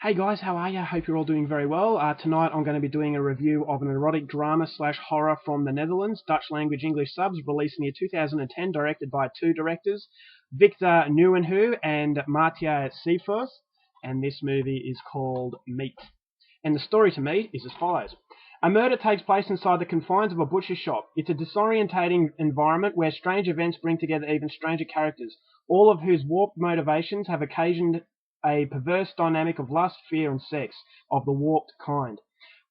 Hey guys, how are you? Hope you're all doing very well. Tonight I'm going to be doing a review of an erotic drama slash horror from the Netherlands, Dutch language English subs, released in the year 2010, directed by two directors, Victor Nieuwenhuis and Matthias Seifers, and this movie is called Meat. And the story to me is as follows. A murder takes place inside the confines of a butcher shop. It's a disorientating environment where strange events bring together even stranger characters, all of whose warped motivations have occasioned a perverse dynamic of lust, fear, and sex, of the warped kind.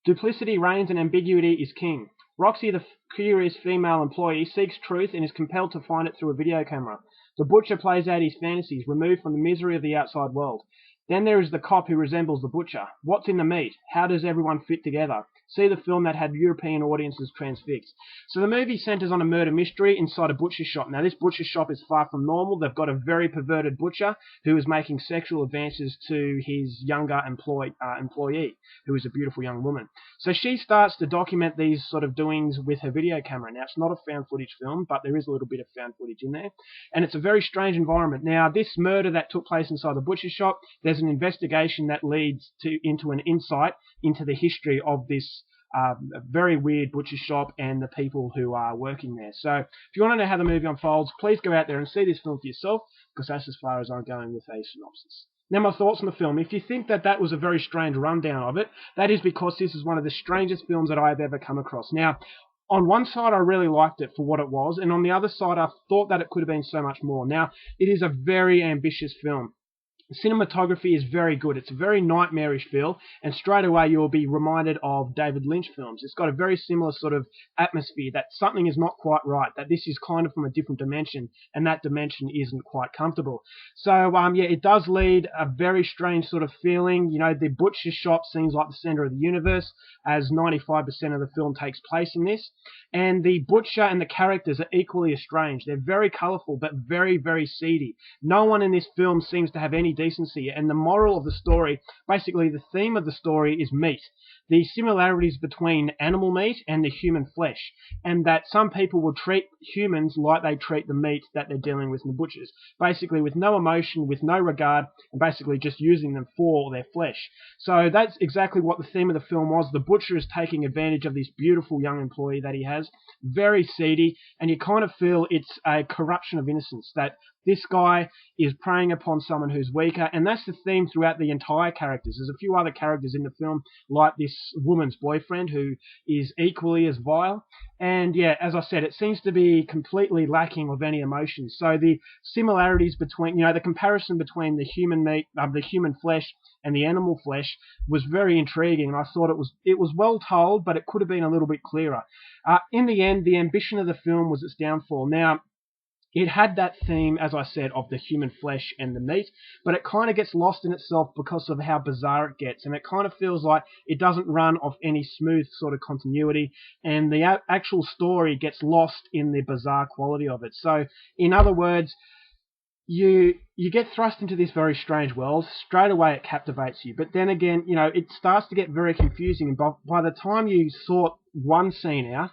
Duplicity reigns and ambiguity is king. Roxy, the curious female employee, seeks truth and is compelled to find it through a video camera. The butcher plays out his fantasies, removed from the misery of the outside world. Then there is the cop who resembles the butcher. What's in the meat? How does everyone fit together? See the film that had European audiences transfixed. So the movie centres on a murder mystery inside a butcher shop. Now this butcher shop is far from normal. They've got a very perverted butcher who is making sexual advances to his younger employee, who is a beautiful young woman. So she starts to document these sort of doings with her video camera. Now it's not a found footage film, but there is a little bit of found footage in there. And it's a very strange environment. Now this murder that took place inside the butcher shop, there's an investigation that leads into an insight into the history of this very weird butcher shop and the people who are working there. So if you want to know how the movie unfolds, please go out there and see this film for yourself, because that's as far as I'm going with a synopsis. Now my thoughts on the film. If you think that was a very strange rundown of it, that is because this is one of the strangest films that I've ever come across. Now, on one side, I really liked it for what it was, and on the other side, I thought that it could have been so much more. Now, it is a very ambitious film. The cinematography is very good. It's a very nightmarish feel, and straight away you'll be reminded of David Lynch films. It's got a very similar sort of atmosphere, that something is not quite right, that this is kind of from a different dimension, and that dimension isn't quite comfortable. So, yeah, it does lead a very strange sort of feeling. You know, the butcher shop seems like the center of the universe, as 95% of the film takes place in this. And the butcher and the characters are equally as strange. They're very colourful, but very, very seedy. No one in this film seems to have any decency, and the moral of the story, basically the theme of the story, is meat. The similarities between animal meat and the human flesh, and that some people will treat humans like they treat the meat that they're dealing with in the butchers, basically with no emotion, with no regard, and basically just using them for their flesh. So that's exactly what the theme of the film was. The butcher is taking advantage of this beautiful young employee that he has, very seedy, and you kind of feel it's a corruption of innocence, that this guy is preying upon someone who's weaker, and that's the theme throughout the entire characters. There's a few other characters in the film, like this woman's boyfriend, who is equally as vile. And yeah, as I said, it seems to be completely lacking of any emotion. So the similarities between, the comparison between the human meat, the human flesh, and the animal flesh was very intriguing, and I thought it was well told, but it could have been a little bit clearer. In the end, the ambition of the film was its downfall. Now, it had that theme, as I said, of the human flesh and the meat, but it kind of gets lost in itself because of how bizarre it gets, and it kind of feels like it doesn't run off any smooth sort of continuity, and the actual story gets lost in the bizarre quality of it. So, in other words, you get thrust into this very strange world. Straight away it captivates you, but then again, it starts to get very confusing, and by the time you sort one scene out,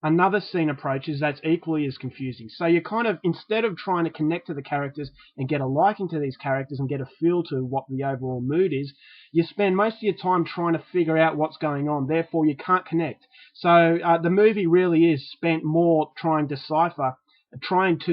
another scene approaches that's equally as confusing. So you kind of, instead of trying to connect to the characters and get a liking to these characters and get a feel to what the overall mood is, you spend most of your time trying to figure out what's going on. Therefore, you can't connect. So the movie really is spent more trying to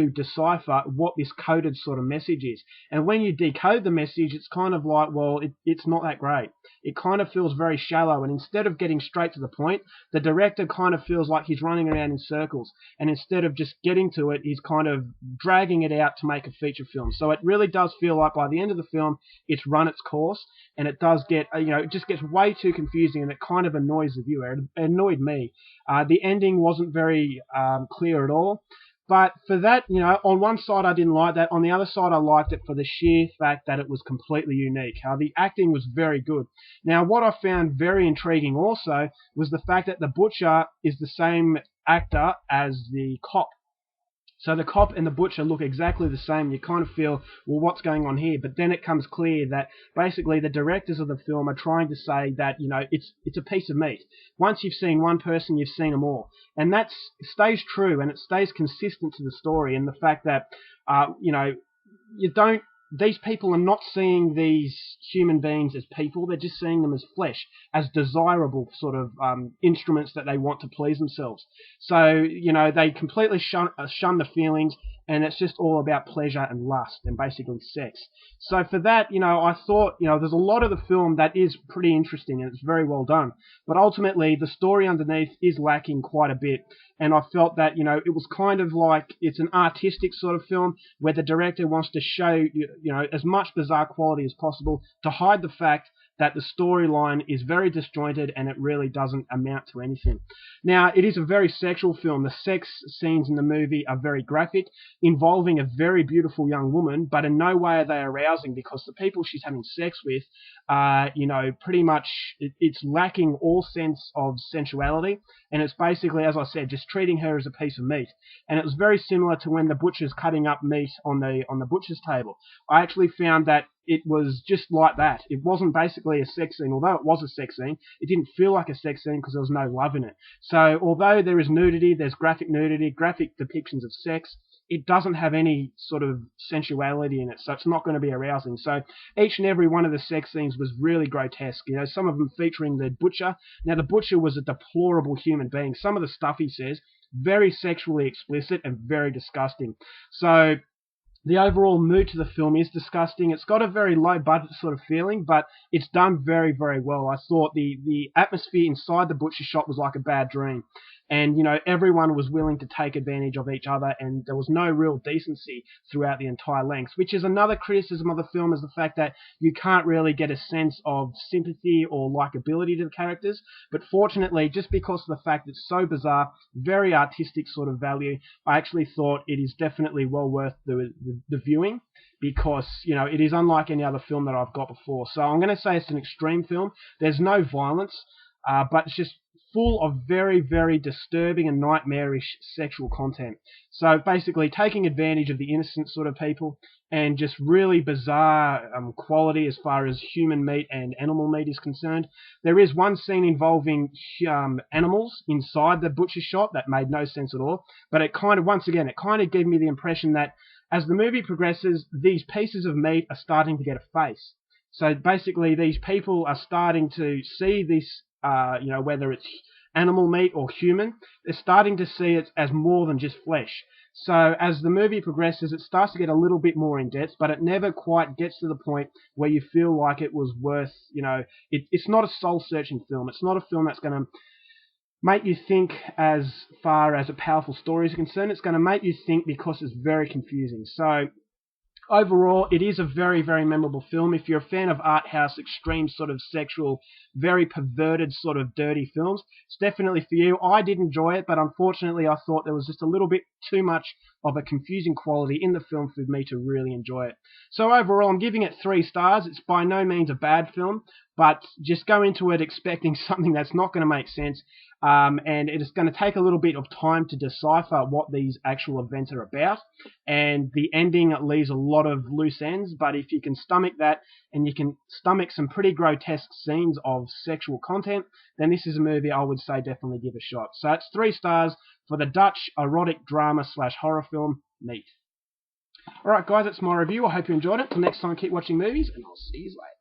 decipher what this coded sort of message is. And when you decode the message, it's kind of like, well, it's not that great. It kind of feels very shallow, and instead of getting straight to the point, the director kind of feels like he's running around in circles, and instead of just getting to it, he's kind of dragging it out to make a feature film. So it really does feel like by the end of the film, it's run its course, and it does get, it just gets way too confusing, and it kind of annoys the viewer. It annoyed me. The ending wasn't very clear at all. But for that, on one side I didn't like that. On the other side, I liked it for the sheer fact that it was completely unique. The acting was very good. Now, what I found very intriguing also was the fact that the butcher is the same actor as the cop. So the cop and the butcher look exactly the same. You kind of feel, well, what's going on here? But then it comes clear that basically the directors of the film are trying to say that, it's a piece of meat. Once you've seen one person, you've seen them all. And that stays true, and it stays consistent to the story, and the fact that, you don't these people are not seeing these human beings as people. They're just seeing them as flesh, as desirable sort of instruments that they want to please themselves. So, they completely shun the feelings, and it's just all about pleasure and lust and basically sex. So for that, I thought, there's a lot of the film that is pretty interesting and it's very well done. But ultimately, the story underneath is lacking quite a bit. And I felt that, it was kind of like it's an artistic sort of film where the director wants to show, as much bizarre quality as possible to hide the fact that the storyline is very disjointed and it really doesn't amount to anything. Now, it is a very sexual film. The sex scenes in the movie are very graphic, involving a very beautiful young woman, but in no way are they arousing because the people she's having sex with are, pretty much, it's lacking all sense of sensuality, and it's basically, as I said, just treating her as a piece of meat. And it was very similar to when the butcher's cutting up meat on the butcher's table. I actually found that it was just like that. It wasn't basically a sex scene. Although it was a sex scene, it didn't feel like a sex scene because there was no love in it. So although there is nudity, there's graphic nudity, graphic depictions of sex, it doesn't have any sort of sensuality in it, so it's not going to be arousing. So each and every one of the sex scenes was really grotesque. Some of them featuring the butcher. Now, the butcher was a deplorable human being. Some of the stuff he says, very sexually explicit and very disgusting. So the overall mood to the film is disgusting. It's got a very low budget sort of feeling, but it's done very, very well. I thought the atmosphere inside the butcher shop was like a bad dream. And, everyone was willing to take advantage of each other, and there was no real decency throughout the entire length, which is another criticism of the film, is the fact that you can't really get a sense of sympathy or likability to the characters. But fortunately, just because of the fact it's so bizarre, very artistic sort of value, I actually thought it is definitely well worth the viewing, because, it is unlike any other film that I've got before. So I'm going to say it's an extreme film. There's no violence, but it's just full of very, very disturbing and nightmarish sexual content. So basically taking advantage of the innocent sort of people, and just really bizarre quality as far as human meat and animal meat is concerned. There is one scene involving animals inside the butcher shop that made no sense at all, but it kind of gave me the impression that as the movie progresses, these pieces of meat are starting to get a face. So basically, these people are starting to see this, whether it's animal meat or human, they're starting to see it as more than just flesh. So as the movie progresses, it starts to get a little bit more in depth, but it never quite gets to the point where you feel like it was worth, it's not a soul-searching film. It's not a film that's going to make you think as far as a powerful story is concerned. It's going to make you think because it's very confusing. So overall, it is a very, very memorable film. If you're a fan of art house, extreme sort of sexual, very perverted sort of dirty films, it's definitely for you. I did enjoy it, but unfortunately I thought there was just a little bit too much of a confusing quality in the film for me to really enjoy it. So overall, I'm giving it 3 stars. It's by no means a bad film, but just go into it expecting something that's not going to make sense, and it is going to take a little bit of time to decipher what these actual events are about, and the ending leaves a lot of loose ends. But if you can stomach that, and you can stomach some pretty grotesque scenes of sexual content, then this is a movie I would say definitely give a shot. So it's 3 stars for the Dutch erotic drama / horror film Meat. Alright guys, that's my review. I hope you enjoyed it. Till next time, keep watching movies, and I'll see you later.